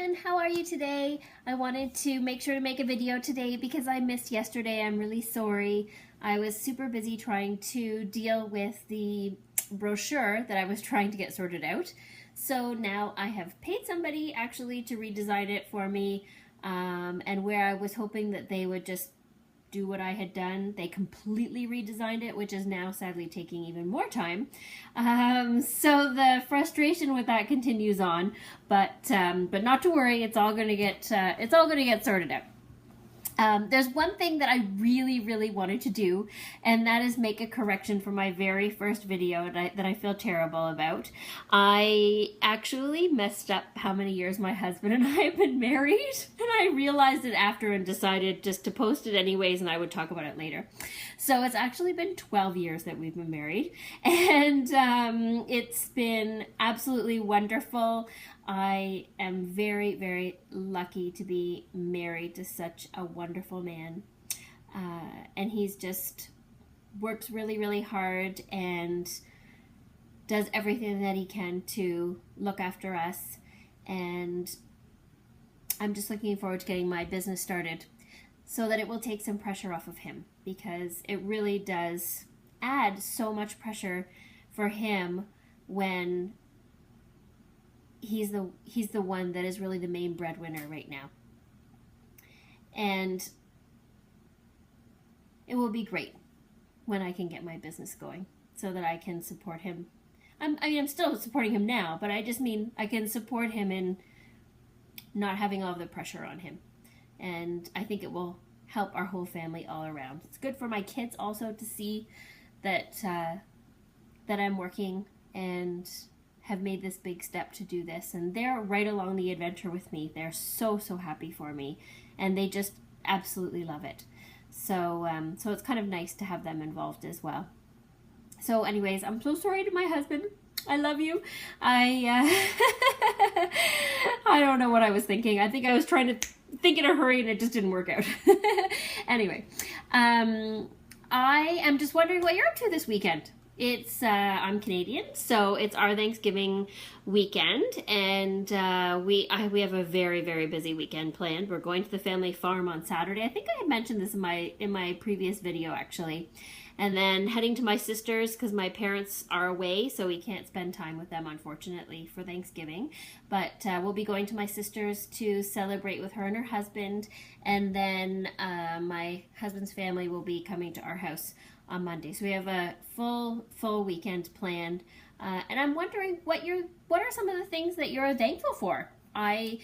Superwoman, how are you today? I wanted to make sure to make a video today because I missed yesterday. I'm really sorry. I was super busy trying to deal with the brochure that I was trying to get sorted out. So now I have paid somebody actually to redesign it for me, and where I was hoping that they would just do what I had done, they completely redesigned it, which is now sadly taking even more time. So the frustration with that continues on, but not to worry, it's all going to get sorted out. There's one thing that I really wanted to do, and that is make a correction for my very first video that I feel terrible about. I actually messed up how many years my husband and I have been married, and I realized it after and decided just to post it anyways, and I would talk about it later. So it's actually been 12 years that we've been married, and it's been absolutely wonderful. I am very lucky to be married to such a wonderful man, and he's just works really hard and does everything that he can to look after us, and I'm just looking forward to getting my business started so that it will take some pressure off of him, because it really does add so much pressure for him when he's the one that is really the main breadwinner right now. And it will be great when I can get my business going so that I can support him. I'm still supporting him now, but I just mean I can support him in not having all the pressure on him. And I think it will help our whole family all around. It's good for my kids also to see that that I'm working and have made this big step to do this, and they're right along the adventure with me. They're so happy for me, and they just absolutely love it. So so it's kind of nice to have them involved as well. So anyways, I'm so sorry to my husband. I love you. I don't know what I was thinking. I think I was trying to think in a hurry and it just didn't work out. Anyway, I am just wondering what you're up to this weekend. It's I'm Canadian, so it's our Thanksgiving weekend, and we have a very busy weekend planned. We're going to the family farm on Saturday. I think I had mentioned this in my previous video actually, and then heading to my sister's because my parents are away, so we can't spend time with them unfortunately for Thanksgiving. But we'll be going to my sister's to celebrate with her and her husband, and then my husband's family will be coming to our house on Monday. So we have a full weekend planned, and I'm wondering what are some of the things that you're thankful for. I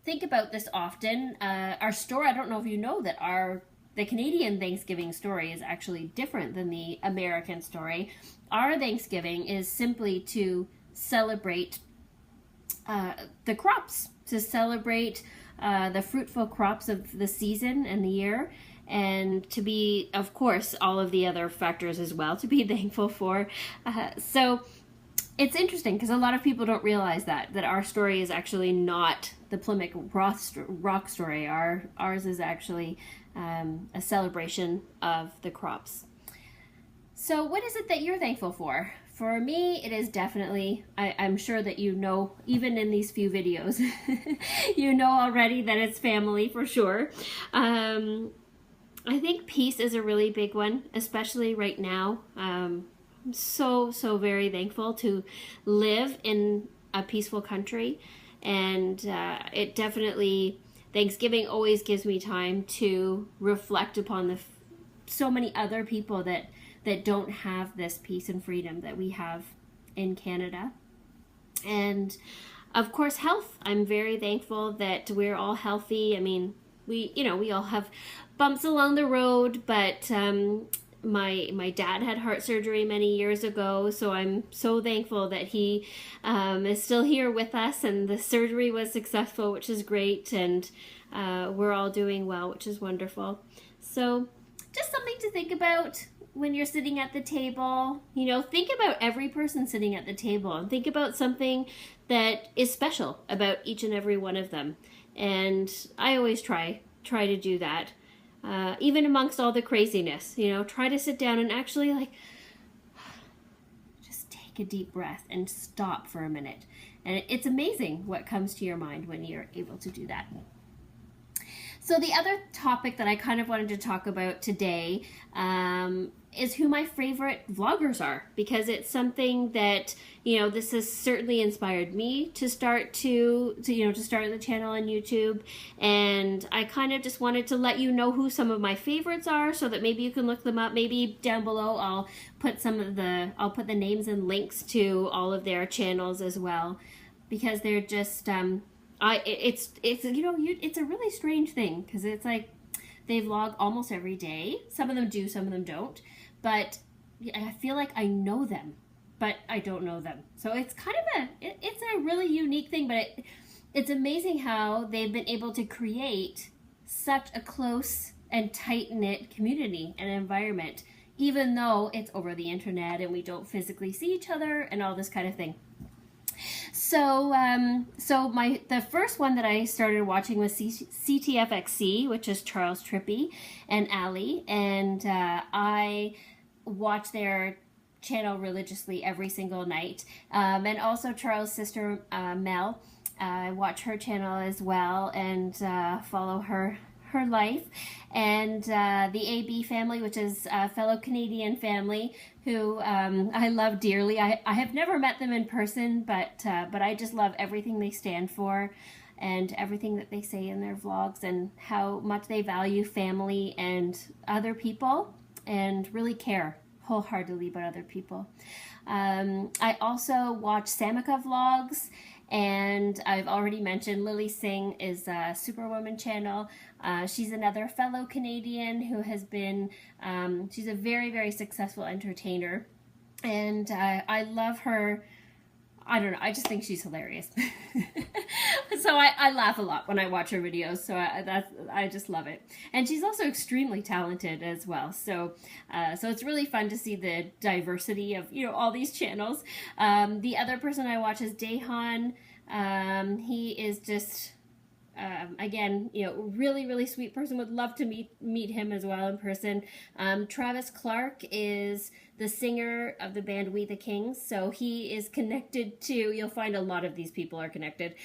think about this often. Our store, I don't know if you know that the Canadian Thanksgiving story is actually different than the American story. Our Thanksgiving is simply to celebrate the crops, to celebrate the fruitful crops of the season and the year, and to be, of course, all of the other factors as well to be thankful for. So it's interesting because a lot of people don't realize that our story is actually not the Plymouth Rock story. Ours is actually a celebration of the crops. So what is it that you're thankful for? For me, it is definitely, I'm sure that you know, even in these few videos, you know already that it's family for sure. I think peace is a really big one, especially right now. I'm so very thankful to live in a peaceful country, and it definitely, Thanksgiving always gives me time to reflect upon so many other people that don't have this peace and freedom that we have in Canada. And of course, health. I'm very thankful that we're all healthy. I mean, we all have bumps along the road, but my dad had heart surgery many years ago, so I'm so thankful that he is still here with us, and the surgery was successful, which is great, and we're all doing well, which is wonderful. So just something to think about when you're sitting at the table. Think about every person sitting at the table, and think about something that is special about each and every one of them. And I always try to do that. Even amongst all the craziness, try to sit down and actually just take a deep breath and stop for a minute And it's amazing what comes to your mind when you're able to do that. So the other topic that I kind of wanted to talk about today is who my favorite vloggers are, because it's something that, you know, this has certainly inspired me to start to start the channel on YouTube. And I kind of just wanted to let you know who some of my favorites are, so that maybe you can look them up. Maybe down below I'll put the names and links to all of their channels as well, because they're just it's a really strange thing, because it's like they vlog almost every day. Some of them do, some of them don't, but I feel like I know them, but I don't know them. So it's kind of it's a really unique thing, but it's amazing how they've been able to create such a close and tight-knit community and environment, even though it's over the internet and we don't physically see each other and all this kind of thing. So, the first one that I started watching was CTFXC, which is Charles Trippy and Ali, and I watch their channel religiously every single night. And also Charles' sister Mel, I watch her channel as well and follow her life. And the AB family, which is a fellow Canadian family who I love dearly. I have never met them in person, but I just love everything they stand for and everything that they say in their vlogs, and how much they value family and other people and really care wholeheartedly about other people. I also watch SAMIKA vlogs, and I've already mentioned Lily Singh is a SUPERWOMAN channel. She's another fellow Canadian who has been, she's a very, very successful entertainer, and I love her. I don't know, I just think she's hilarious. So I laugh a lot when I watch her videos, so I just love it. And she's also extremely talented as well, so it's really fun to see the diversity of, you know, all these channels. The other person I watch is DAEHAN. He is just again, you know, really, really sweet person. Would love to meet him as well in person. Travis Clark is the singer of the band We the Kings, so he is connected to, you'll find a lot of these people are connected.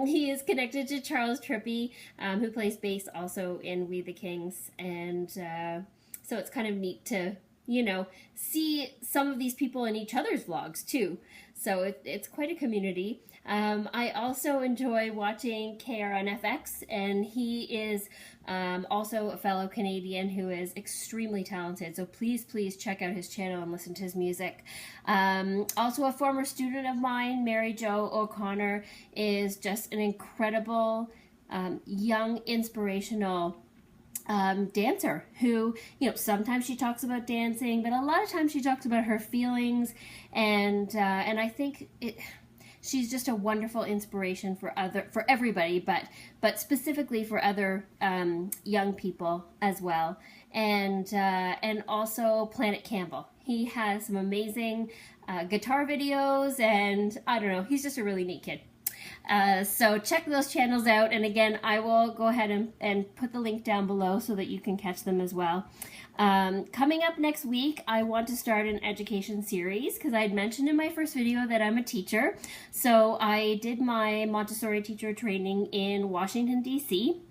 He is connected to Charles Trippy, who plays bass also in We the Kings, and so it's kind of neat to, you know, see some of these people in each other's vlogs too. So it's quite a community. I also enjoy watching KRNFX, and he is also a fellow Canadian who is extremely talented. So please, please check out his channel and listen to his music. Also a former student of mine, Mary Jo O'Connor, is just an incredible, young, inspirational dancer who, you know, sometimes she talks about dancing, but a lot of times she talks about her feelings, and I think she's just a wonderful inspiration for everybody, but specifically for other young people as well. And also Planet Campbell. He has some amazing guitar videos, and I don't know, he's just a really neat kid. So check those channels out, and again, I will go ahead and put the link down below so that you can catch them as well. Coming up next week, I want to start an education series, because I had mentioned in my first video that I'm a teacher. So I did my Montessori teacher training in Washington, D.C.,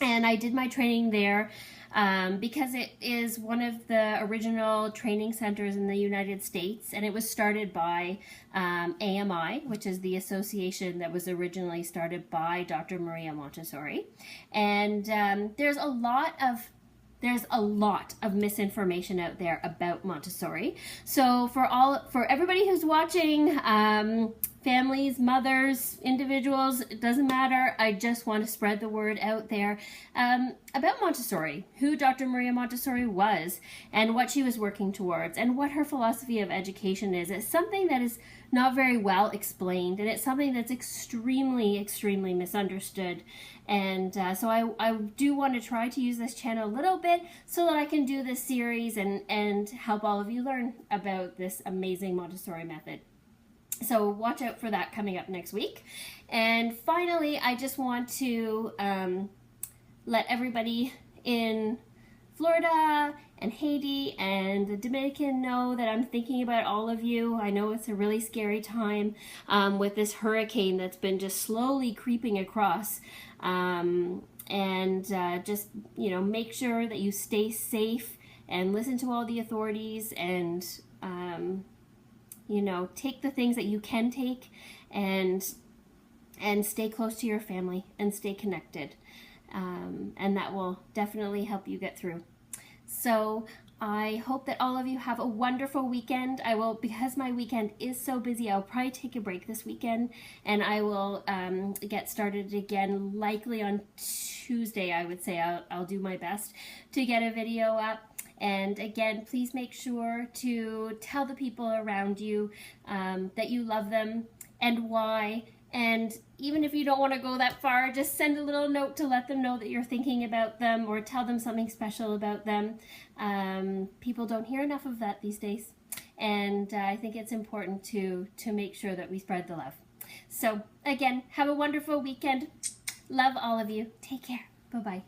and I did my training there because it is one of the original training centers in the United States, and it was started by AMI, which is the association that was originally started by Dr. Maria Montessori. And there's a lot of misinformation out there about Montessori. So for everybody who's watching, families, mothers, individuals, it doesn't matter. I just want to spread the word out there about Montessori, who Dr. Maria Montessori was, and what she was working towards, and what her philosophy of education is. It's something that is not very well explained, and it's something that's extremely, extremely misunderstood. And so I do want to try to use this channel a little bit so that I can do this series and help all of you learn about this amazing Montessori method. So watch out for that coming up next week. And finally, I just want to let everybody in Florida and Haiti and the Dominican know that I'm thinking about all of you. I know it's a really scary time with this hurricane that's been just slowly creeping across. Just, you know, make sure that you stay safe and listen to all the authorities and, you know, take the things that you can take and stay close to your family and stay connected. And that will definitely help you get through. So I hope that all of you have a wonderful weekend. I will, because my weekend is so busy, I'll probably take a break this weekend, and I will get started again likely on Tuesday. I would say I'll do my best to get a video up. And again, please make sure to tell the people around you that you love them and why. And even if you don't want to go that far, just send a little note to let them know that you're thinking about them, or tell them something special about them. People don't hear enough of that these days. And I think it's important to make sure that we spread the love. So again, have a wonderful weekend. Love all of you. Take care. Bye-bye.